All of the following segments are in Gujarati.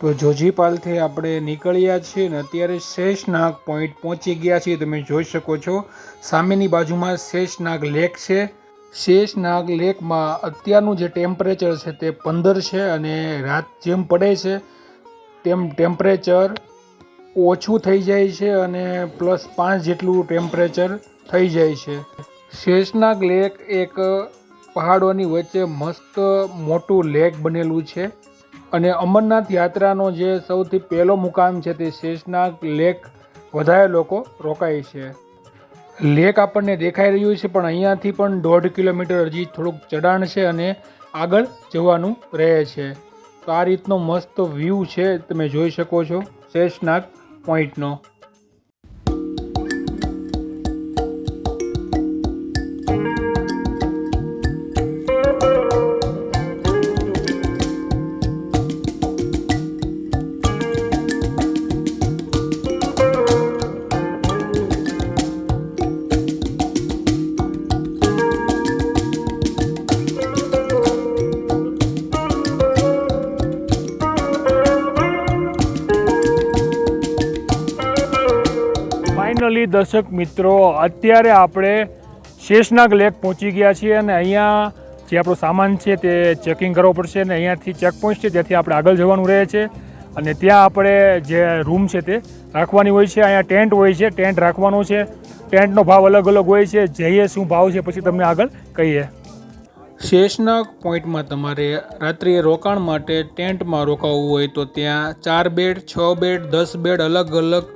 તો જોજીપાલથી આપણે નીકળ્યા છીએ ને અત્યારે શેષનાગ પોઈન્ટ પહોંચી ગયા છીએ. તમે જોઈ શકો છો સામેની બાજુમાં શેષનાગ લેક છે. શેષનાગ લેકમાં અત્યારનું જે ટેમ્પરેચર છે તે 15 છે અને રાત જેમ પડે છે તેમ ટેમ્પરેચર ઓછું થઈ જાય છે અને +5 જેટલું ટેમ્પરેચર થઈ જાય છે. શેષનાગ લેક એક પહાડોની વચ્ચે મસ્ત મોટું લેક બનેલું છે અને અમરનાથ યાત્રાનો જે સૌથી પહેલો મુકામ છે તે શેષનાગ લેક વધારે લોકો રોકાય છે. લેક આપણને દેખાઈ રહ્યું છે પણ અહીંયાથી પણ 1.5 કિલોમીટર હજી થોડુંક ચઢાણ છે અને આગળ જવાનું રહે છે. તો આ રીતનો મસ્ત વ્યૂ છે, તમે જોઈ શકો છો શેષનાગ પોઈન્ટનો. ફાઇનલી દર્શક મિત્રો, અત્યારે આપણે શેષનાગ લેક પહોંચી ગયા છીએ અને અહીંયા જે આપણો સામાન છે તે ચેકિંગ કરવો પડશે અને અહીંયાથી ચેકપોઇન્ટ છે ત્યાંથી આપણે આગળ જવાનું રહે છે અને ત્યાં આપણે જે રૂમ છે તે રાખવાની હોય છે. અહીંયા ટેન્ટ હોય છે, ટેન્ટ રાખવાનો છે. ટેન્ટનો ભાવ અલગ અલગ હોય છે, જઈએ શું ભાવ છે પછી તમને આગળ કહીએ. શેષનાગ પોઈન્ટમાં તમારે રાત્રિએ રોકાણ માટે ટેન્ટમાં રોકાવું હોય તો ત્યાં 4 બેડ, 6 બેડ, 10 બેડ અલગ અલગ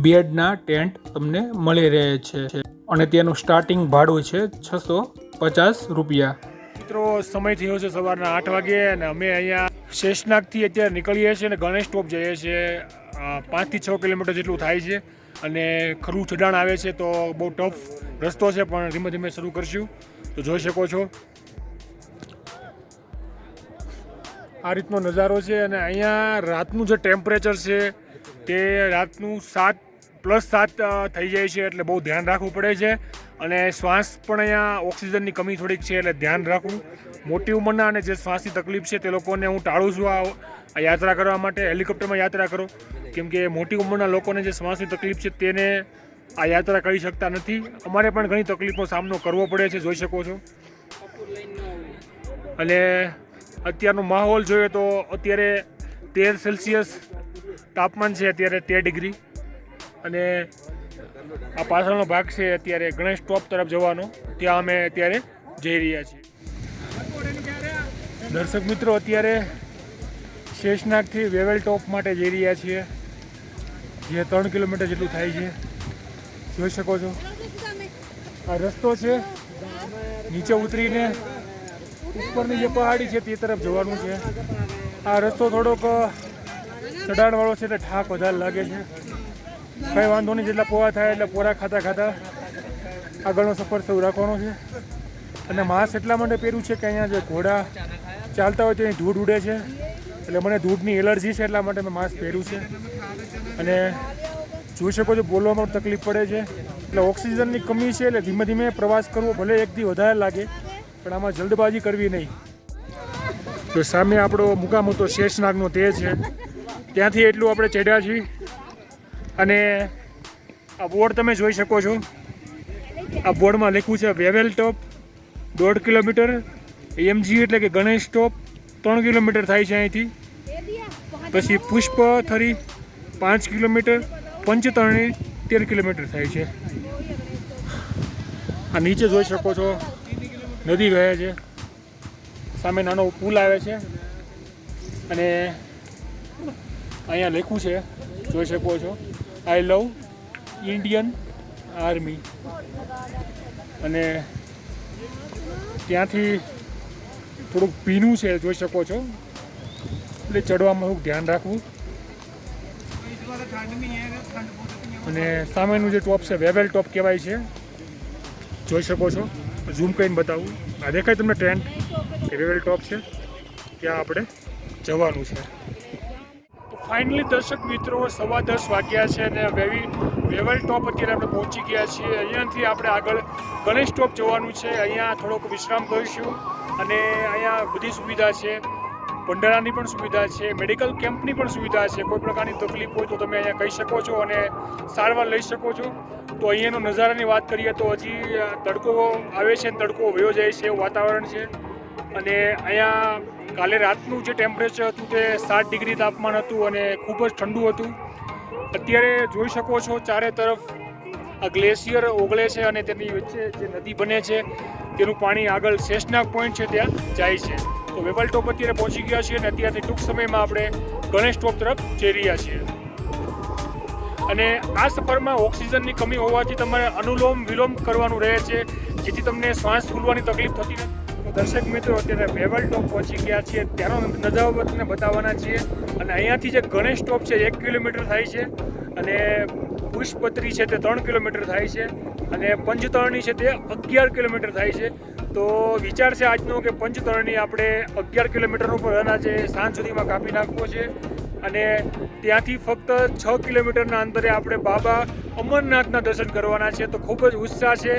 બેડના ટેન્ટ તમને મળી રહે છે અને તેનું સ્ટાર્ટિંગ ભાડું છે 650 રૂપિયા. મિત્રો, સમય થયો છે સવારના 8 વાગે અને અમે અહીંયા શેષનાગથી અત્યારે નીકળીએ છીએ અને ગણેશ ટોપ જઈએ છીએ. 5 થી 6 કિલોમીટર જેટલું થાય છે અને ખરું ચઢાણ આવે છે તો બહુ ટફ રસ્તો છે પણ ધીમે ધીમે શરૂ કરશું. તો જોઈ શકો છો આ રીતનો નજારો છે અને અહીંયા રાતનું જે ટેમ્પરેચર છે તે રાતનું 7+7 થઈ જાય છે એટલે બહુ ધ્યાન રાખવું પડે છે અને શ્વાસ પણ અહીંયા ઓક્સિજનની કમી થોડીક છે એટલે ધ્યાન રાખવું. મોટી ઉંમરના અને જે શ્વાસની તકલીફ છે તે લોકોને હું ટાળું છું આ યાત્રા કરવા માટે. હેલિકોપ્ટરમાં યાત્રા કરો, કેમ કે મોટી ઉંમરના લોકોને જે શ્વાસની તકલીફ છે તેને આ યાત્રા કરી શકતા નથી. અમારે પણ ઘણી તકલીફનો સામનો કરવો પડે છે, જોઈ શકો છો. અને અત્યારનો માહોલ જોઈએ તો અત્યારે 13 સેલ્સિયસ તાપમાન છે, અત્યારે 13 ડિગ્રી. અને આ પાછળનો ભાગ છે અત્યારે ગણેશ ટોપ તરફ જવાનો, ત્યાં અમે અત્યારે જઈ રહ્યા છીએ. દર્શક મિત્રો, અત્યારે શેષનાગથી વેવેલ ટોપ માટે જઈ રહ્યા છીએ જે 3 કિલોમીટર જેટલું થાય છે. જોઈ શકો છો આ રસ્તો છે, નીચે ઉતરીને ઉપરની જે પહાડી છે તે તરફ જવાનું છે. આ રસ્તો થોડોક ચઢાણવાળો છે એટલે થાક વધારે લાગે છે. કંઈ વાંધો નહીં, જેટલા પોરા થાય એટલે પોરા ખાતા ખાતા આગળનો સફર શરૂ રાખવાનો છે. અને માસ્ક એટલા માટે પહેર્યું છે કે અહીંયા જે ઘોડા ચાલતા હોય તેની ધૂળ ઉડે છે એટલે મને ધૂળની એલર્જી છે, એટલા માટે મેં માસ્ક પહેર્યું છે. અને જોઈ શકો છો બોલવામાં પણ તકલીફ પડે છે એટલે ઓક્સિજનની કમી છે એટલે ધીમે ધીમે પ્રવાસ કરવો. ભલે એકથી વધારે લાગે પણ આમાં જલ્દબાજી કરવી નહીં. તો સામે આપણો મુકામ હતો શેષનાગનો તે છે, ત્યાંથી એટલું આપણે ચડ્યા છીએ. અને આ બોર્ડ તમે જોઈ શકો છો, આ બોર્ડમાં લખ્યું છે વેવેલ ટોપ 1.5 કિલોમીટર, એમજી એટલે કે ગણેશ ટોપ 3 કિલોમીટર થાય છે અહીંથી. પછી પુષ્પથરી 5 કિલોમીટર, પંચતરણી 13 કિલોમીટર થાય છે. આ નીચે જોઈ શકો છો નદી વહે છે, સામે નાનો પુલ આવે છે અને અહીંયા લખ્યું છે, જોઈ શકો છો, આઈ લવ ઇન્ડિયન આર્મી. અને ત્યાંથી થોડુંક ભીનું છે, જોઈ શકો છો, એટલે ચડવામાં થોડુંક ધ્યાન રાખવું. અને સામેનું જે ટોપ છે વેવેલ ટોપ કહેવાય છે, જોઈ શકો છો. ઝૂમ કરીને બતાવું, આ દેખાય તમને ટેન્ટ કે વેવેલ ટોપ છે, ત્યાં આપણે જવાનું છે. તો ફાઇનલી દર્શક મિત્રો, 10:15 વાગ્યા છે અને વેવેલ ટોપ અત્યારે આપણે પહોંચી ગયા છીએ. અહીંયાથી આપણે આગળ ગણેશ ટોપ જવાનું છે. અહીંયા થોડોક વિશ્રામ કરીશું અને અહીંયા બધી સુવિધા છે. ભંડારાની પણ સુવિધા છે, મેડિકલ કેમ્પની પણ સુવિધા છે. કોઈ પ્રકારની તકલીફ હોય તો તમે અહીંયા કહી શકો છો અને સારવાર લઈ શકો છો. તો અહીંયાનો નજારાની વાત કરીએ તો હજી તડકો આવે છે અને તડકો વયો જાય છે એવું વાતાવરણ છે. અને અહીંયા કાલે રાતનું જે ટેમ્પરેચર હતું તે 7 ડિગ્રી તાપમાન હતું અને ખૂબ જ ઠંડુ હતું. અત્યારે જોઈ શકો છો ચારે તરફ આ ગ્લેશિયર ઓગળે છે અને તેની વચ્ચે જે નદી બને છે તેનું પાણી આગળ શેષનાગ પોઈન્ટ છે ત્યાં જાય છે. તો વેવલ ટોપ અત્યારે પહોંચી ગયા છીએ અને અત્યારથી ટૂંક સમયમાં આપણે ગણેશ ટોપ તરફ જઈ રહ્યા છીએ. અને આ સફરમાં ઓક્સિજનની કમી હોવાથી તમારે અનુલોમ વિલોમ કરવાનું રહે છે, જેથી તમને શ્વાસ ફૂલવાની તકલીફ થતી નથી. તો દર્શક મિત્રો અત્યારે વેવલ ટોપ પહોંચી ગયા છીએ, ત્યાંનો નજારો તમને બતાવવાના છીએ. અને અહીંયાથી જે ગણેશ ટોપ છે 1 કિલોમીટર થાય છે અને પુષ્પત્રી છે તે 3 કિલોમીટર થાય છે અને પંચતરણી છે તે 11 કિલોમીટર થાય છે. તો વિચાર છે આજનો કે પંચતરણી આપણે 11 કિલોમીટરનો પર રન આજે સાંજ સુધીમાં કાપી નાખવો છે. અને ત્યાંથી ફક્ત 6 કિલોમીટરના અંતરે આપણે બાબા અમરનાથના દર્શન કરવાના છે. તો ખૂબ જ ઉત્સાહ છે.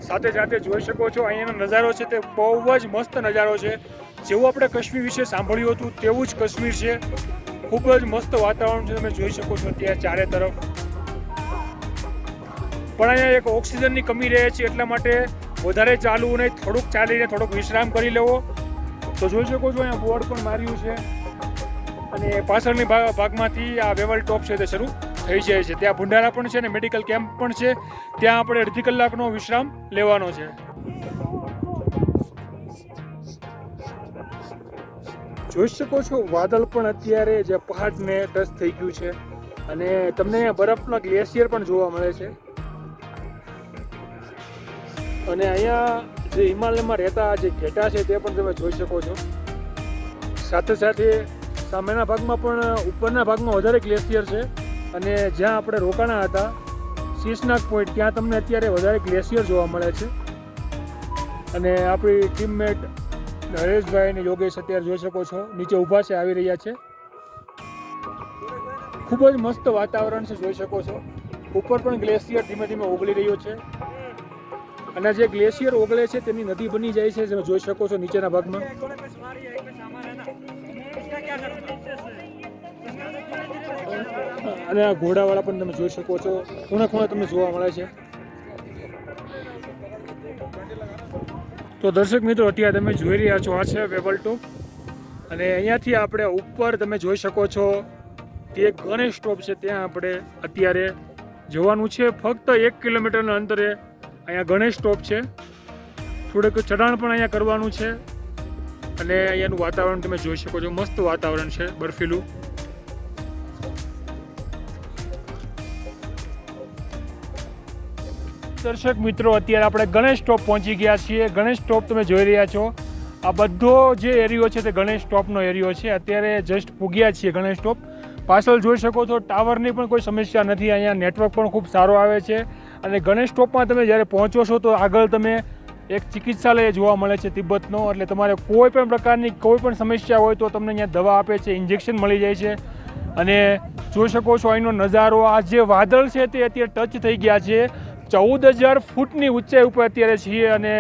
સાથે સાથે જોઈ શકો છો અહીંયાનો નજારો છે તે બહુ જ મસ્ત નજારો છે. જેવું આપણે કાશ્મીર વિશે સાંભળ્યું હતું તેવું જ કાશ્મીર છે. ખૂબ જ મસ્ત વાતાવરણ છે, તમે જોઈ શકો છો ત્યાં ચારે તરફ. પણ અહીંયા એક ઓક્સિજનની કમી રહે છે, એટલા માટે વધારે ચાલવું નહીં, થોડુંક ચાલીને થોડોક વિશ્રામ કરી લેવો. તો જોઈ શકો છો અહીંયા બોર્ડ પણ માર્યું છે અને પાછળની ભાગમાંથી આ વેવલ ટોપ છે તે શરૂ થઈ જાય છે. ત્યાં ભંડારા પણ છે અને મેડિકલ કેમ્પ પણ છે. ત્યાં આપણે અડધી કલાકનો વિશ્રામ લેવાનો છે. જોઈ શકો છો વાદળ પણ અત્યારે જે પહાડને ટચ થઈ ગયું છે અને તમને બરફના ગ્લેશિયર પણ જોવા મળે છે. અને અહીંયા જે હિમાલયમાં રહેતા જે ઘેટા છે તે પણ તમે જોઈ શકો છો. સાથે સાથે સામેના ભાગમાં પણ ઉપરના ભાગમાં વધારે ગ્લેશિયર છે અને જ્યાં આપણે રોકાણા હતા શેષનાગ પોઈન્ટ ત્યાં તમને અત્યારે વધારે ગ્લેશિયર જોવા મળે છે. અને આપણી ટીમમેટ હરેશભાઈ અને યોગેશ અત્યારે જોઈ શકો છો નીચે ઊભા છે, આવી રહ્યા છે. ખૂબ જ મસ્ત વાતાવરણ છે, જોઈ શકો છો. ઉપર પણ ગ્લેશિયર ધીમે ધીમે ઓગળી રહ્યો છે અને જે ગ્લેશિયર ઓગળે છે તેની નદી બની જાય છે, તમે જોઈ શકો છો નીચેના ભાગમાં. અને આ ઘોડાવાળા પણ તમે જોઈ શકો છો, ખૂણે ખૂણે તમને જોવા મળે છે. તો દર્શક મિત્રો અત્યારે તમે જોઈ રહ્યા છો આ છે વેવલ ટોપ અને અહીંયાથી આપણે ઉપર તમે જોઈ શકો છો તે ગણેશ ટોપ છે ત્યાં આપણે અત્યારે જવાનું છે. ફક્ત 1 કિલોમીટરના અંતરે અહીંયા ગણેશ ટોપ છે. થોડુંક ચઢાણ પણ અહીંયા કરવાનું છે અને અહીંયાનું વાતાવરણ તમે જોઈ શકો છો, મસ્ત વાતાવરણ છે બર્ફીલું. દર્શક મિત્રો અત્યારે આપણે ગણેશ ટોપ પહોંચી ગયા છીએ. ગણેશ ટોપ તમે જોઈ રહ્યા છો, આ બધો જે એરિયો છે તે ગણેશ ટોપનો એરિયો છે. અત્યારે જસ્ટ પૂગ્યા છીએ ગણેશ ટોપ. પાછળ જોઈ શકો છો ટાવરની પણ કોઈ સમસ્યા નથી, અહીંયા નેટવર્ક પણ ખૂબ સારો આવે છે. અને ગણેશ ટોપમાં તમે જ્યારે પહોંચો છો તો આગળ તમે એક ચિકિત્સાલય જોવા મળે છે તિબ્બતનો, એટલે તમારે કોઈ પણ પ્રકારની કોઈ પણ સમસ્યા હોય તો તમને અહીંયા દવા આપે છે, ઇન્જેક્શન મળી જાય છે. અને જોઈ શકો છો અહીંનો નજારો, આ જે વાદળ છે તે અત્યારે ટચ થઈ ગયા છે. 14,000 ફૂટની ઊંચાઈ ઉપર અત્યારે છીએ અને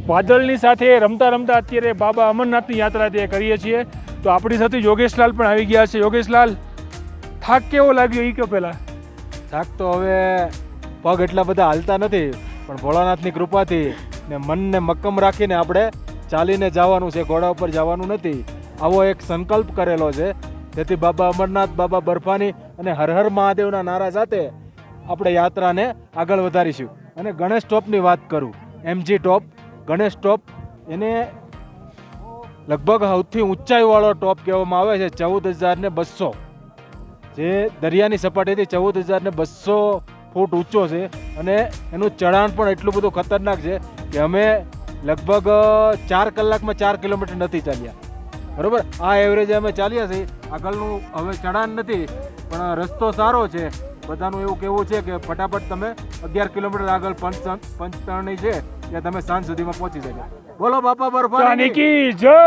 વાદળની સાથે રમતા રમતા અત્યારે બાબા અમરનાથની યાત્રા તે કરીએ છીએ. તો આપણી સાથે યોગેશલાલ પણ આવી ગયા છે. યોગેશલાલ, થાક કેવો લાગ્યો એ કહો પહેલાં? થાક તો હવે પગ એટલા બધા હાલતા નથી, પણ ભોળાનાથની કૃપાથી ને મનને મક્કમ રાખીને આપણે ચાલીને જવાનું છે, ઘોડા ઉપર જવાનું નથી. આવો એક સંકલ્પ કરેલો છે, જેથી બાબા અમરનાથ, બાબા બર્ફાની અને હર હર મહાદેવના નારા સાથે આપણે યાત્રાને આગળ વધારીશું. અને ગણેશ ટોપની વાત કરું, એમજી ટોપ, ગણેશ ટોપ, એને લગભગ સૌથી ઊંચાઈવાળો ટોપ કહેવામાં આવે છે. 14,200, જે દરિયાની સપાટીથી 14,200 ફૂટ ઊંચો છે અને એનું ચઢાણ પણ એટલું બધું ખતરનાક છે કે અમે લગભગ 4 કલાકમાં 4 કિલોમીટર નથી ચાલ્યા. બરોબર, આ એવરેજ અમે ચાલ્યા છીએ. આગળનું હવે ચઢાણ નથી, પણ રસ્તો સારો છે. બધાનું એવું કહેવું છે કે ફટાફટ તમે 11 કિલોમીટર આગળ પંચતરણી છે ત્યાં તમે સાંજ સુધીમાં પહોંચી શકો. બોલો બાપા બર્ફાની કી જય.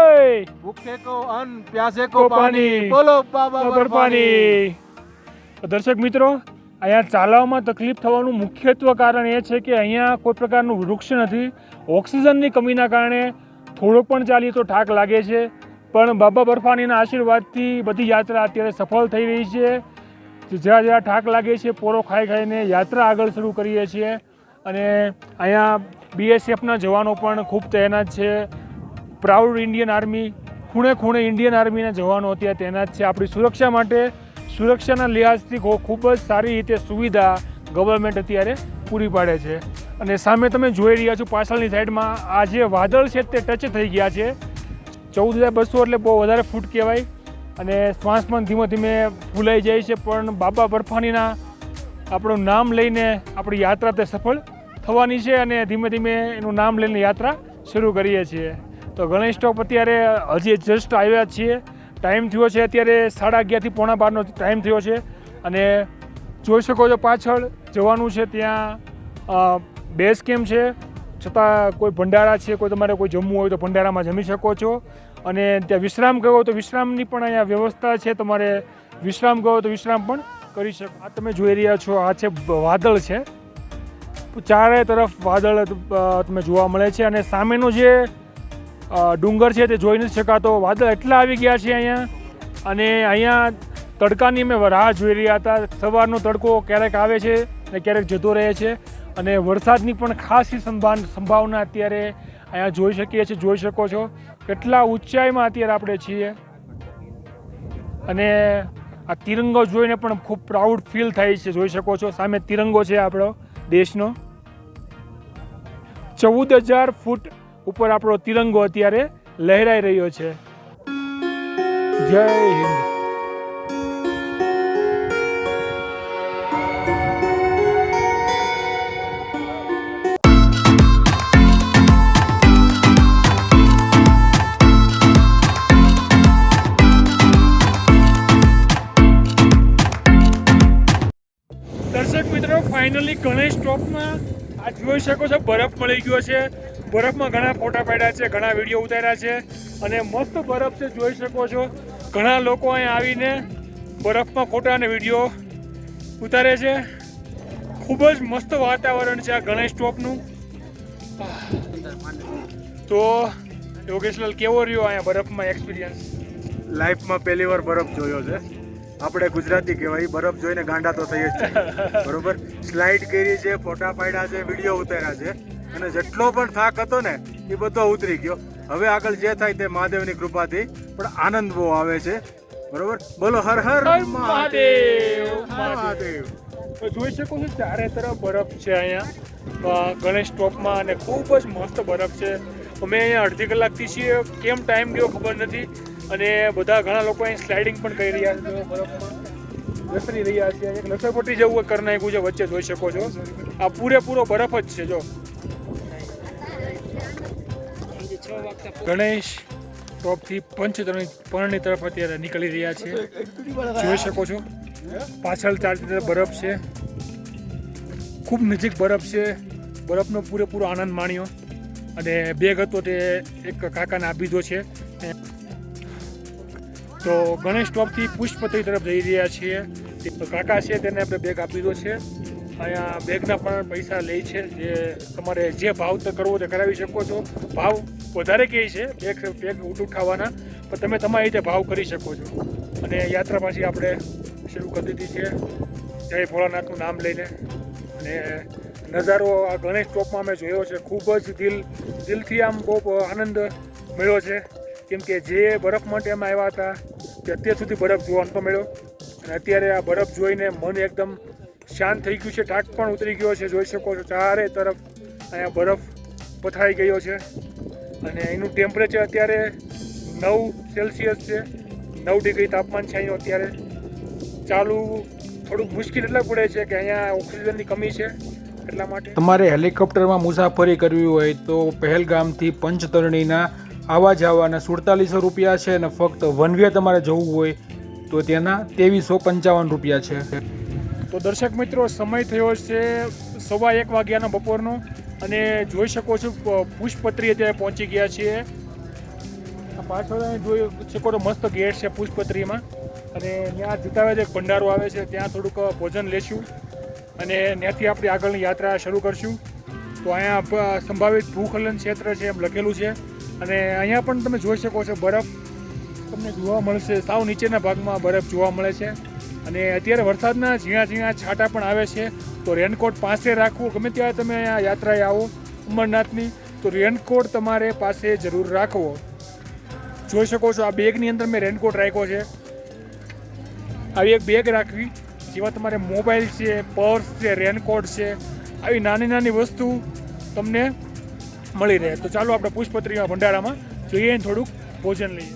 ભૂખે કો અન્ન, પ્યાસે કો પાણી. બોલો બાબા બર્ફાની. દર્શક મિત્રો, અહીંયા ચાલવામાં તકલીફ થવાનું મુખ્યત્વે કારણ એ છે કે અહીંયા કોઈ પ્રકારનું વૃક્ષ નથી. ઓક્સિજનની કમીના કારણે થોડોક પણ ચાલીએ તો થાક લાગે છે. પણ બાબા બર્ફાનીના આશીર્વાદથી બધી યાત્રા અત્યારે સફળ થઈ રહી છે. જ્યાં જ્યાં ઠાક લાગે છે પોરો ખાઈ ખાઈને યાત્રા આગળ શરૂ કરીએ છીએ. અને અહીંયા BSFના જવાનો પણ ખૂબ તૈનાત છે. પ્રાઉડ ઇન્ડિયન આર્મી, ખૂણે ખૂણે ઇન્ડિયન આર્મીના જવાનો અત્યારે તૈનાત છે આપણી સુરક્ષા માટે. સુરક્ષાના લિહાઝથી ખૂબ જ સારી રીતે સુવિધા ગવર્મેન્ટ અત્યારે પૂરી પાડે છે. અને સામે તમે જોઈ રહ્યા છો પાછળની સાઈડમાં આ જે વાદળ છે તે ટચ થઈ ગયા છે. 14,200 એટલે બહુ વધારે ફૂટ કહેવાય. અને શ્વાસ પણ ધીમે ધીમે ફૂલાઈ જાય છે. પણ બાબા બર્ફાનીના આપણું નામ લઈને આપણી યાત્રા તે સફળ થવાની છે. અને ધીમે ધીમે એનું નામ લઈને યાત્રા શરૂ કરીએ છીએ. તો ગણેશ ટોપ અત્યારે હજી જસ્ટ આવ્યા છીએ. ટાઈમ થયો છે અત્યારે 11:30 થી 12:15નો ટાઈમ થયો છે. અને જોઈ શકો છો પાછળ જવાનું છે ત્યાં બેઝ કેમ્પ છે. છતાં કોઈ ભંડારા છે, કોઈ તમારે કોઈ જમવું હોય તો ભંડારામાં જમી શકો છો. અને ત્યાં વિશ્રામ કરવો હોય તો વિશ્રામની પણ અહીંયા વ્યવસ્થા છે. તમારે વિશ્રામ કરવો તો વિશ્રામ પણ કરી શકો. આ તમે જોઈ રહ્યા છો આ છે વાદળ છે. ચારે તરફ વાદળ તમે જોવા મળે છે. અને સામેનો જે ડુંગર છે તે જોઈ નથી શકાતો. વાદળ એટલા આવી ગયા છે અહીંયા. અને અહીંયા તડકાની અમે રાહ જોઈ રહ્યા હતા. સવારનો તડકો ક્યારેક આવે છે અને ક્યારેક જતો રહે છે. અને વરસાદની પણ ખાસ સંભાવના અત્યારે અહીંયા જોઈ શકીએ છીએ. જોઈ શકો છો કેટલા ઊંચાઈમાં અત્યારે આપણે છીએ. અને આ તિરંગો જોઈને પણ ખૂબ પ્રાઉડ ફીલ થાય છે. જોઈ શકો છો સામે તિરંગો છે આપણો દેશનો. 14,000 ફૂટ ઉપર આપણો તિરંગો અત્યારે લહેરાઈ રહ્યો છે. જય હિન્દ. દર્શક મિત્રો, ફાઇનલી ગણેશ ટોપમાં આ જોઈ શકો છો બરફ મળી ગયો છે. બરફમાં ઘણા ફોટા પાડ્યા છે, ઘણા વિડીયો ઉતાર્યા છે. અને મસ્ત બરફ છે, જોઈ શકો છો. ઘણા લોકો અહીંયા આવીને બરફમાં ફોટા અને વિડીયો ઉતારે છે. ખૂબ જ મસ્ત વાતાવરણ છે આ ગણેશ ટોપનું. તો યોગેશલાલ, કેવો રહ્યો અહીંયા બરફમાં એક્સપિરિયન્સ? લાઈફમાં પહેલી વાર બરફ જોયો છે. આપણે ગુજરાતી કહેવાય, બરફ જોઈને ગાંડા તો થઈ જ છે. બરોબર, સ્લાઇડ કરી છે, ફોટા પાડ્યા છે, વિડીયો ઉતાર્યા છે. અને જેટલો પણ થાક હતો ને એ બધો ઉતરી ગયો. હવે આગળ જે થાય તે મહાદેવની કૃપાથી. પણ આનંદ બહુ આવે છે. બરોબર, બોલો હર હર મહાદેવ મહાદેવ. તો જોઈ શકો છો ચારે તરફ બરફ છે અહીંયા ગણેશ ટોપમાં. અને ખૂબ જ મસ્ત બરફ છે. અમે અહીંયા અડધી કલાકથી છીએ. કેમ ટાઈમ ગયો ખબર નથી. અને બધા ઘણા લોકો અહીં સ્લાઇડિંગ પણ કરી રહ્યા છે. બરફમાં લસરી રહ્યા છે. એક લસરપટ્ટી જેવું કરી નાખ્યું છે વચ્ચે, જોઈ શકો છો. આ પૂરેપૂરો બરફ જ છે. જો ગણેશ ટોપથી પંચતરણની તરફ અત્યારે નીકળી રહ્યા છે. જોઈ શકો છો પાછળ ચારતી તરફ બરફ છે. ખૂબ નજીક બરફ છે. બરફનો પૂરેપૂરો આનંદ માણ્યો. અને બેગ હતો તે એક કાકાને આપી દીધો છે. તો ગણેશ ટોપથી પુષ્પત્રી તરફ જઈ રહ્યા છીએ. કાકા છે તેને આપણે બેગ આપી દીધો છે. અહીંયા બેગના પણ પૈસા લે છે. જે તમારે જે ભાવ કરવો તે કરાવી શકો છો. ભાવ વધારે કહે છે બેગ ઉઠાવવાના, પણ તમે તમારી રીતે ભાવ કરી શકો છો. અને યાત્રા પાછી આપણે શરૂ કરી દીધી છે જય ભોળાનાથનું નામ લઈને. અને નજારો આ ગણેશ ટોપમાં અમે જોયો છે. ખૂબ જ દિલથી આમ બહુ આનંદ મળ્યો છે. કેમ કે જે બરફ માટે અમે આવ્યા હતા તે અત્યાર સુધી બરફ જોવા નહોતો મળ્યો. અને અત્યારે આ બરફ જોઈને મન એકદમ શાંત થઈ ગયું છે. ટાક પણ ઉતરી ગયો છે. જોઈ શકો છો ચારે તરફ અહીંયા બરફ પથરાઈ ગયો છે. અને એનું ટેમ્પરેચર અત્યારે 9 સેલ્સિયસ છે. 9 ડિગ્રી તાપમાન છે અહીંનું અત્યારે. ચાલવું થોડુંક મુશ્કેલ એટલે પડે છે કે અહીંયા ઓક્સિજનની કમી છે. એટલા માટે તમારે હેલિકોપ્ટરમાં મુસાફરી કરવી હોય તો પહેલગામથી પંચતરણીના આવા જવાના 4700 રૂપિયા છે. અને ફક્ત વન વે તમારે જવું હોય તો તેના 2355 રૂપિયા છે. તો દર્શક મિત્રો, સમય થયો છે 1:15 વાગ્યાનો બપોરનો. અને જોઈ શકો છો પુષ્પત્રી અત્યારે પહોંચી ગયા છીએ. આ પાછળ જોઈ શકો તો મસ્ત ગેટ છે પુષ્પત્રીમાં. અને ત્યાં જતા હોય એક ભંડારો આવે છે, ત્યાં થોડુંક ભોજન લેશું અને ત્યાંથી આપણી આગળની યાત્રા શરૂ કરશું. તો અહીંયા સંભવિત ભૂસ્ખલન ક્ષેત્ર છે એમ લખેલું છે. અને અહીંયા પણ તમે જોઈ શકો છો બરફ તમને જોવા મળશે. સાવ નીચેના ભાગમાં બરફ જોવા મળે છે અને અત્યારે વરસાદના ઝીણા ઝીણા છાંટા પણ આવે છે. તો રેનકોટ પાસે રાખવું. ગમે ત્યારે તમે અહીંયા યાત્રાએ આવો અમરનાથની તો રેનકોટ તમારે પાસે જરૂર રાખવો. જોઈ શકો છો આ બેગની અંદર મેં રેનકોટ રાખ્યો છે. આવી એક બેગ રાખવી જેમાં તમારે મોબાઈલ છે, પર્સ છે, રેનકોટ છે, આવી નાની નાની વસ્તુ તમને મળી રહે. તો ચાલો આપણે પુષ્પત્રીમાં ભંડારામાં જઈએ ને થોડુંક ભોજન લઈએ.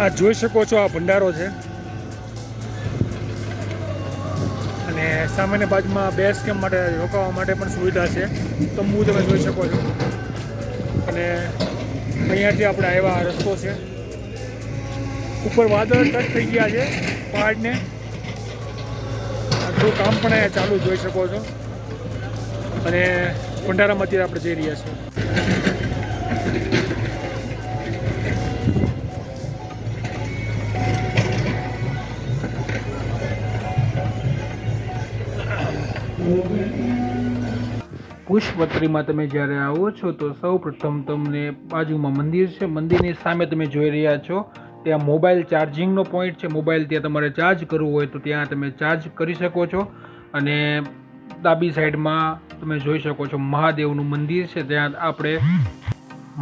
આ જોઈ શકો છો આ ભંડારો છે અને સામેની બાજુમાં બેઝ કેમ્પ માટે રોકાવા માટે પણ સુવિધા છે. તંબુ તમે જોઈ શકો છો અને અહીંયાથી આપણે આવ્યા રસ્તો છે. ઉપર વાદળ ટચ થઈ ગયા છે પહાડને. થોડું કામ પણ અહીંયા ચાલુ જોઈ શકો છો અને ભંડારામાં અત્યારે આપણે જઈ રહ્યા છીએ. પુષ્પત્રીમાં તમે જ્યારે આવો છો તો સૌ પ્રથમ તમને બાજુમાં મંદિર છે. મંદિરની સામે તમે જોઈ રહ્યા છો ત્યાં મોબાઈલ ચાર્જિંગનો પોઈન્ટ છે. મોબાઈલ ત્યાં તમારે ચાર્જ કરવું હોય તો ત્યાં તમે ચાર્જ કરી શકો છો. અને ડાબી સાઈડમાં તમે જોઈ શકો છો મહાદેવનું મંદિર છે. ત્યાં આપણે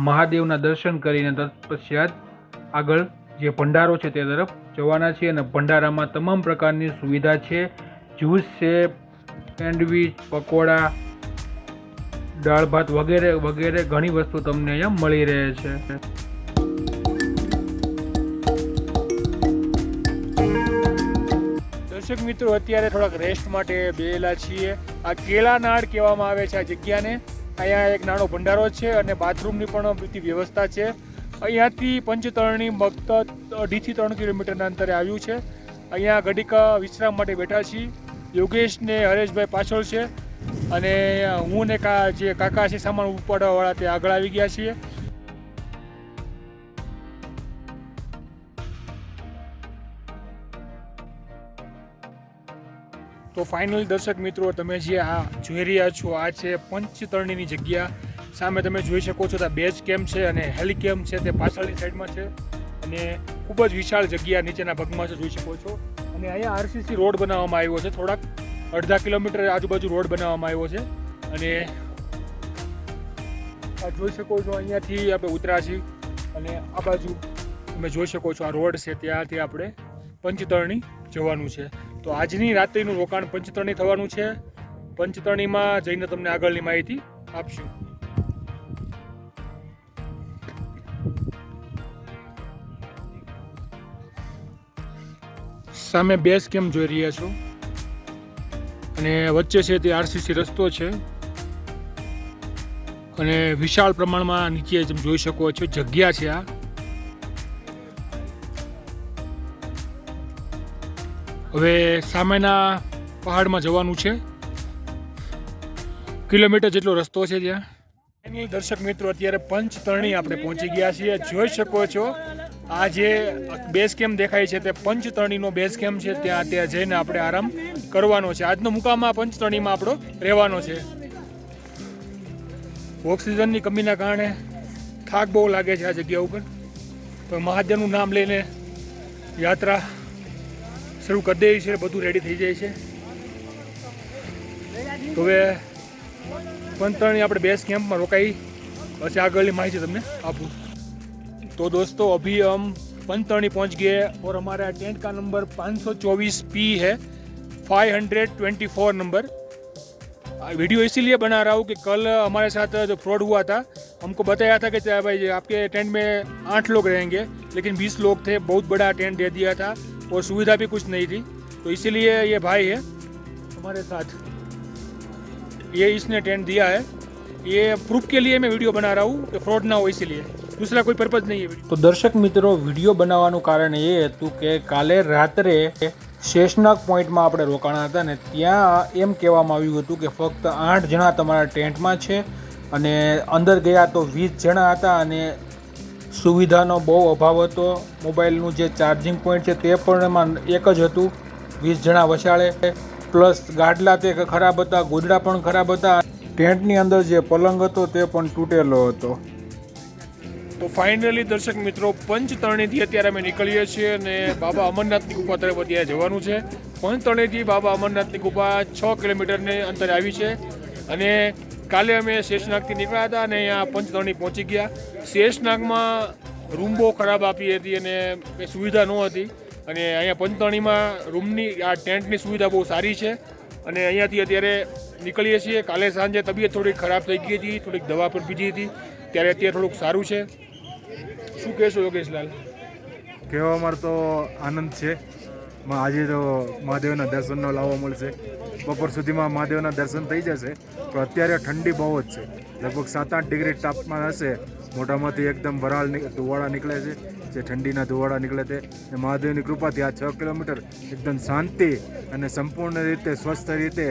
મહાદેવના દર્શન કરીને તત્પશ્ચાત આગળ જે ભંડારો છે તે તરફ જવાના છીએ. અને ભંડારામાં તમામ પ્રકારની સુવિધા છે. જ્યુસ છે, સેન્ડવિચ, પકોડા, દાળ ભાત વગેરે વગેરે ઘણી વસ્તુ તમને અહીંયા મળી રહે છે. દર્શક મિત્રો અત્યારે થોડાક રેસ્ટ માટે બેલા છીએ. આ કેલાનાડ કહેવામાં આવે છે આ જગ્યાને. અહીંયા એક નાનો ભંડારો છે અને બાથરૂમની પણ બધી વ્યવસ્થા છે. અહીંયાથી પંચતરણી મક્ત 2.5 થી 3 કિલોમીટરના અંતરે આવ્યું છે. અહીંયા ઘડીક વિશ્રામ માટે બેઠા છીએ. યોગેશ ને હરેશભાઈ પાછળ છે અને હું ને જે કાકા છે સામાન ઉપાડવાવાળા તે આગળ આવી ગયા છીએ. તો ફાઇનલી દર્શક મિત્રો તમે જે આ જોઈ રહ્યા છો આ છે પંચતરણીની જગ્યા. સામે તમે જોઈ શકો છો ત્યાં બેઝ કેમ્પ છે અને હેલી કેમ્પ છે તે પાછળની સાઈડમાં છે અને ખૂબ જ વિશાળ જગ્યા નીચેના ભાગમાં છે જોઈ શકો છો. અને અહીંયા આરસીસી રોડ બનાવવામાં આવ્યો છે. થોડાક 1.5 કિલોમીટર આજુબાજુ રોડ બનાવવામાં આવ્યો છે અને આ જોઈ શકો છો અહીંયાથી આપણે ઉતરા છીએ અને આ બાજુ તમે જોઈ શકો છો આ રોડ છે ત્યાંથી આપણે પંચતરણી જવાનું છે. તો આજની રાત્રિનું રોકાણ પંચતરણી થવાનું છે. પંચતરણીમાં જઈને તમને આગળની માહિતી આપશું. સામે બેઝ કેમ્પ જોઈ રહ્યા છો અને વચ્ચે છે તે આરસીસી રસ્તો છે અને વિશાળ પ્રમાણમાં નીચે તમે જોઈ શકો છો જગ્યા છે. આ હવે સામેના પહાડમાં જવાનું છે. કિલોમીટર જેટલો રસ્તો છે ત્યાં. એની દર્શક મિત્રો અત્યારે પંચતરણી આપણે પહોંચી ગયા છીએ. જોઈ શકો છો આ જે બેઝ કેમ્પ દેખાય છે તે પંચતરણીનો બેઝ કેમ્પ છે. ત્યાં જઈને આપણે આરામ કરવાનો છે. આજનો મુકામ આ પંચતરણીમાં આપણો રહેવાનો છે. ઓક્સિજનની કમીના કારણે થાક બહુ લાગે છે આ જગ્યા ઉપર, પણ મહાદેવનું નામ લઈને યાત્રા શરૂ કરી દઈએ છીએ. બધું રેડી થઈ જાય છે. તો હવે પંચતરણી આપણે બેઝ કેમ્પમાં રોકાઈ પછી આગળની માહિતી તમને આપું. तो दोस्तों अभी हम पंचतरणी पहुंच गए और हमारा टेंट का नंबर 524P है, 524 नंबर. वीडियो इसीलिए बना रहा हूँ कि कल हमारे साथ जो फ्रॉड हुआ था, हमको बताया था कि भाई आपके टेंट में 8 लोग रहेंगे, लेकिन 20 लोग थे. बहुत बड़ा टेंट दे दिया था और सुविधा भी कुछ नहीं थी. तो इसीलिए ये भाई है हमारे साथ, ये इसने टेंट दिया है. ये प्रूफ के लिए मैं वीडियो बना रहा हूँ कि फ्रॉड ना हो, इसीलिए, दूसरा कोई पर्पज नहीं है. તો દર્શક મિત્રો, વિડીયો બનાવવાનું કારણ એ હતું કે કાલે રાત્રે શેષનાગ પોઈન્ટમાં આપણે રોકાણા હતા ને ત્યાં એમ કહેવામાં આવ્યું હતું કે ફક્ત 8 જણા તમારા ટેન્ટમાં છે અને અંદર ગયા તો 20 જણા હતા અને સુવિધાનો બહુ અભાવ હતો. મોબાઈલનું જે ચાર્જિંગ પોઈન્ટ છે તે પણ એમાં એક જ હતું 20 જણા વસાડે, પ્લસ ગાડલા તે ખરાબ હતા, ગોદડા પણ ખરાબ હતા. ટેન્ટની અંદર જે પલંગ હતો તે પણ તૂટેલો હતો. તો ફાઇનલી દર્શક મિત્રો પંચતરણીથી અત્યારે અમે નીકળીએ છીએ અને બાબા અમરનાથની ગુફા તરફ અત્યારે જવાનું છે. પંચતરણીથી બાબા અમરનાથની ગુફા 6 કિલોમીટરને અંતરે આવી છે અને કાલે અમે શેષનાગથી નીકળ્યા હતા અને અહીંયા પંચતરણી પહોંચી ગયા. શેષનાગમાં રૂમ બહુ ખરાબ આપી હતી અને કંઈ સુવિધા ન હતી અને અહીંયા પંચતરણીમાં રૂમની આ ટેન્ટની સુવિધા બહુ સારી છે અને અહીંયાથી અત્યારે નીકળીએ છીએ. કાલે સાંજે તબિયત થોડીક ખરાબ થઈ ગઈ હતી, થોડીક દવા પણ પીધી હતી, ત્યારે અત્યારે થોડુંક સારું છે. શું કહેશો યોગેશલાલ? કહેવામાં તો આનંદ છે. આજે તો મહાદેવના દર્શનનો લાવો મળશે. બપોર સુધીમાં મહાદેવના દર્શન થઈ જશે. પણ અત્યારે ઠંડી બહુ જ છે, લગભગ 7-8 ડિગ્રી તાપમાન હશે. મોઢામાંથી એકદમ વરાળ ધુવાળા નીકળે છે, જે ઠંડીના ધુવાળા નીકળે છે. અને મહાદેવની કૃપાથી આ 6 કિલોમીટર એકદમ શાંતિ અને સંપૂર્ણ રીતે સ્વસ્થ રીતે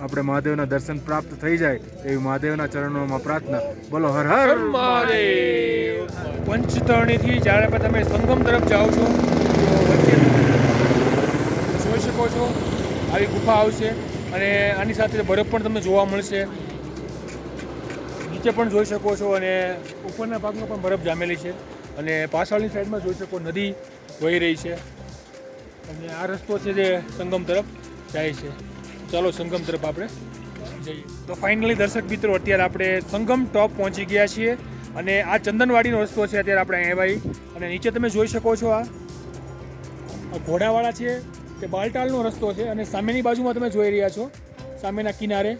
આપણે મહાદેવના દર્શન પ્રાપ્ત થઈ જાય એવી મહાદેવના ચરણોમાં પ્રાર્થના. બોલો હર હર મહાદેવ. પંચતરણીથી જ્યારે પણ તમે સંગમ તરફ જાઓ છો તો વચ્ચે જોઈ શકો છો આવી ગુફા આવશે અને આની સાથે બરફ પણ તમને જોવા મળશે. નીચે પણ જોઈ શકો છો અને ઉપરના ભાગમાં પણ બરફ જામેલી છે અને પાછળની સાઈડમાં જોઈ શકો નદી વહી રહી છે અને આ રસ્તો છે જે સંગમ તરફ જાય છે. ચાલો સંગમ તરફ આપણે જઈએ. તો ફાઇનલી દર્શક મિત્રો અત્યારે આપણે સંગમ ટોપ પહોંચી ગયા છીએ અને આ ચંદનવાડીનો રસ્તો છે. અત્યારે આપણે અહીં આવી અને નીચે તમે જોઈ શકો છો આ ઘોડાવાળા છે તે બાલટાલનો રસ્તો છે અને સામેની બાજુમાં તમે જોઈ રહ્યા છો સામેના કિનારે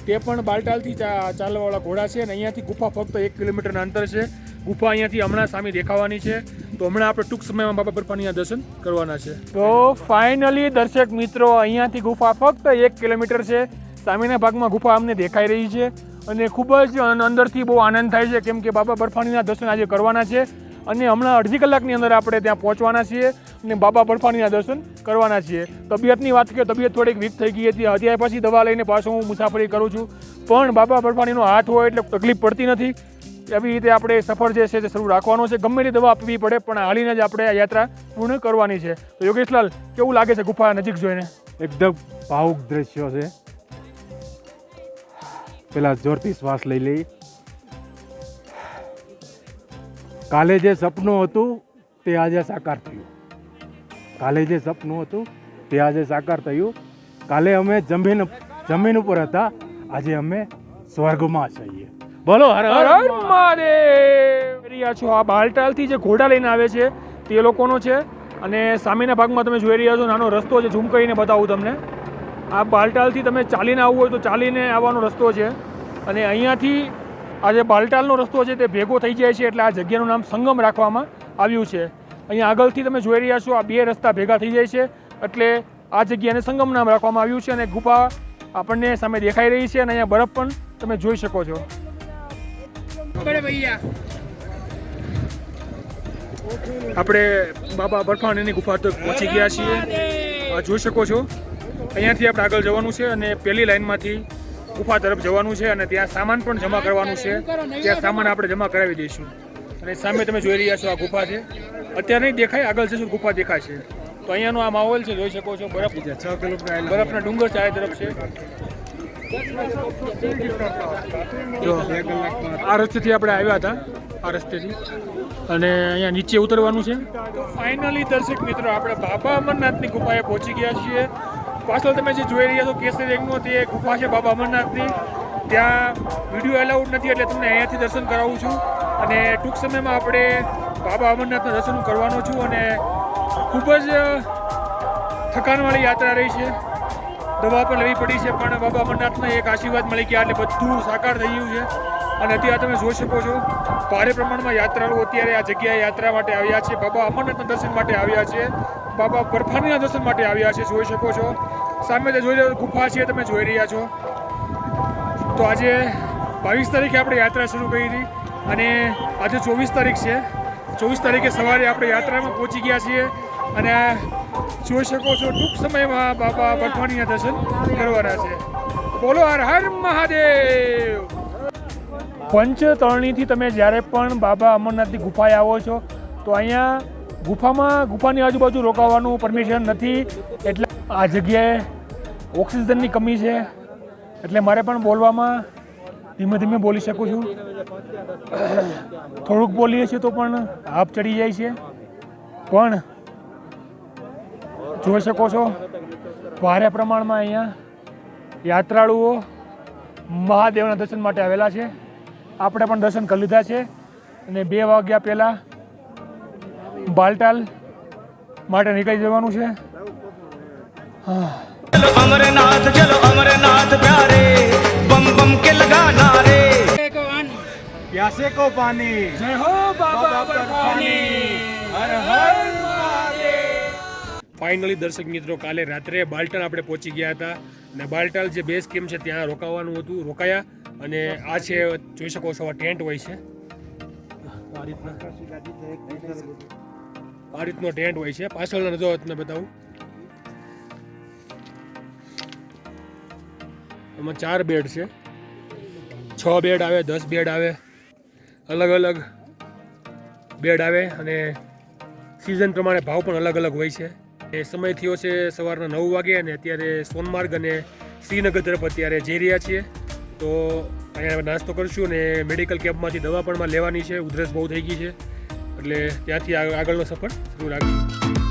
તે પણ બાલટાલથી ચાલવાવાળા ઘોડા છે અને અહીંયાથી ગુફા ફક્ત 1 કિલોમીટરના અંતર છે. ગુફા અહીંયાથી હમણાં સામે દેખાવાની છે. તો હમણાં આપણે ટૂંક સમયમાં બાબા બર્ફાનીના દર્શન કરવાના છે. તો ફાઇનલી દર્શક મિત્રો અહીંયાથી ગુફા ફક્ત 1 કિલોમીટર છે. સામેના ભાગમાં ગુફા અમને દેખાઈ રહી છે અને ખૂબ જ અંદરથી બહુ આનંદ થાય છે કેમ કે બાબા બર્ફાનીના દર્શન આજે કરવાના છે અને હમણાં અડધી કલાકની અંદર આપણે ત્યાં પહોંચવાના છીએ અને બાબા બર્ફાનીના દર્શન કરવાના છીએ. તબિયતની વાત કરીએ, તબિયત થોડીક વીક થઈ ગઈ હતી. અત્યારે પછી દવા લઈને પાછો હું મુસાફરી કરું છું, પણ બાબા બર્ફાનીનો હાથ હોય એટલે તકલીફ પડતી નથી. એવી રીતે આપણે સફર જે છે તે શરૂ રાખવાનો છે. ગમે તે દવા આપવી પડે પણ હાલીને જ આપણે આ યાત્રા પૂર્ણ કરવાની છે. તો યોગેશલાલ, કેવું લાગે છે ગુફા નજીક જોઈને? એકદમ ભાવુક દ્રશ્યો છે. પેલા જોરથી શ્વાસ લઈ લઈ. કાલે જે સપનું હતું તે આજે સાકાર થયું. કાલે અમે જમીન ઉપર હતા, આજે અમે સ્વર્ગમાં છીએ. બોલો હર હર મહાદેવ. રહ્યા છો આ બાલટાલથી જે ઘોડા લઈને આવે છે તે લોકોનો છે અને સામેના ભાગમાં તમે જોઈ રહ્યા છો નાનો રસ્તો છે. ઝૂમ કરીને બતાવું તમને. આ બાલટાલથી તમે ચાલીને આવવું હોય તો ચાલીને આવવાનો રસ્તો છે અને અહીંયાથી આ જે બાલટાલનો રસ્તો છે તે ભેગો થઈ જાય છે એટલે આ જગ્યાનું નામ સંગમ રાખવામાં આવ્યું છે. અહીંયા આગળથી તમે જોઈ રહ્યા છો આ 2 રસ્તા ભેગા થઈ જાય છે એટલે આ જગ્યાને સંગમ નામ રાખવામાં આવ્યું છે અને ગુફા આપણને સામે દેખાઈ રહી છે અને અહીંયા બરફ પણ તમે જોઈ શકો છો. આપણે બાબા બર્ફાનીની ગુફા તરફ પહોંચી ગયા છીએ. જોઈ શકો છો અહીંયાથી આપણે આગળ જવાનું છે અને પહેલી લાઈનમાંથી ગુફા તરફ જવાનું છે અને ત્યાં સામાન પણ જમા કરવાનું છે. ત્યાં સામાન આપણે જમા કરાવી દઈશું અને સામે તમે જોઈ રહ્યા છો આ ગુફા છે. અત્યારે નહીં દેખાય, આગળ જશું ગુફા દેખાશે. તો અહીંયાનો આ માહોલ છે, જોઈ શકો છો. બરફ 6 કિલોમીટર બરફના ડુંગર ચારે તરફ છે. આ રસ્તેથી આપણે આવ્યા હતા, આ રસ્તેથી અને અહીંયા નીચે ઉતરવાનું છે. તો ફાઇનલી દર્શક મિત્રો આપણે બાબા અમરનાથની ગુફાએ પહોંચી ગયા છીએ. પાછળ તમે જે જોઈ રહ્યા છો કેસરી રેંગનો તે ગુફા છે બાબા અમરનાથની. ત્યાં વિડીયો એલાઉડ નથી એટલે તમને અહીંયાથી દર્શન કરાવું છું અને ટૂંક સમયમાં આપણે બાબા અમરનાથના દર્શન કરવાનો છું અને ખૂબ જ થકાનવાળી યાત્રા રહી છે. દવા પણ લેવી પડી છે પણ બાબા અમરનાથના એક આશીર્વાદ મળી ગયા એટલે બધું સાકાર થઈ ગયું છે અને અત્યારે તમે જોઈ શકો છો ભારે પ્રમાણમાં યાત્રાળુઓ અત્યારે આ જગ્યાએ યાત્રા માટે આવ્યા છે. બાબા અમરનાથના દર્શન માટે આવ્યા છે, બાબા બર્ફાનીના દર્શન માટે આવ્યા છે. જોઈ શકો છો સામે જે જોઈ રહ્યા ગુફા છે તમે જોઈ રહ્યા છો. તો આજે 22 તારીખે આપણે યાત્રા શરૂ કરી હતી અને આજે 24 તારીખ છે. 24 તારીખે સવારે આપણે યાત્રામાં પહોંચી ગયા છીએ અને જોઈ શકો છો ટૂંક સમયમાં બાબા બર્ફાનીના દર્શન કરવાના છે. બોલો હર હર મહાદેવ. પંચતરણીથી તમે જ્યારે પણ બાબા અમરનાથની ગુફાએ આવો છો તો અહીંયા ગુફાની આજુબાજુ રોકાવાનું પરમિશન નથી એટલે આ જગ્યાએ ઓક્સિજનની કમી છે એટલે મારે પણ બોલવામાં ધીમે ધીમે બોલી શકું છું. થોડુંક બોલીએ છીએ તો પણ હાફ ચડી જાય છે. પણ જોઈ શકો છો ભારે પ્રમાણમાં અહીંયા યાત્રાળુઓ મહાદેવના દર્શન માટે આવેલા છે. આપણે પણ દર્શન કરી લીધા છે અને 2 વાગ્યા પહેલાં બાલટાલ માટે નીકળી જવાનું છે. चलो अमरनाथ प्यारे बम बम के लगा नारे प्यासे को पानी જય હો બાબા બર્ફાની. હર હર મહાદેવ. ફાઇનલી દર્શક મિત્રો કાલે રાત્રે બાલટાલ આપણે પહોંચી ગયા હતા અને બાલટાલ જે બેઝ કેમ્પ છે ત્યાં રોકાવાનું હતું, રોકાયા. અને આ છે જોઈ શકો છો આ ટેન્ટ હોય છે, આ રીતનો ટેન્ટ હોય છે. પાછળનો નજારો તમને બતાવું. એમાં 4 બેડ છે, 6 બેડ આવે, 10 બેડ આવે, અલગ અલગ બેડ આવે અને સિઝન પ્રમાણે ભાવ પણ અલગ અલગ હોય છે. એ સમય થયો છે સવારના 9 વાગે અને અત્યારે સોનમાર્ગ અને શ્રીનગર તરફ અત્યારે જઈ રહ્યા છીએ. તો અહીંયા નાસ્તો કરશું અને મેડિકલ કેમ્પમાંથી દવા પણ લેવાની છે. ઉધરસ બહુ થઈ ગઈ છે એટલે ત્યાંથી આગળનો સફર શરૂ રાખશું.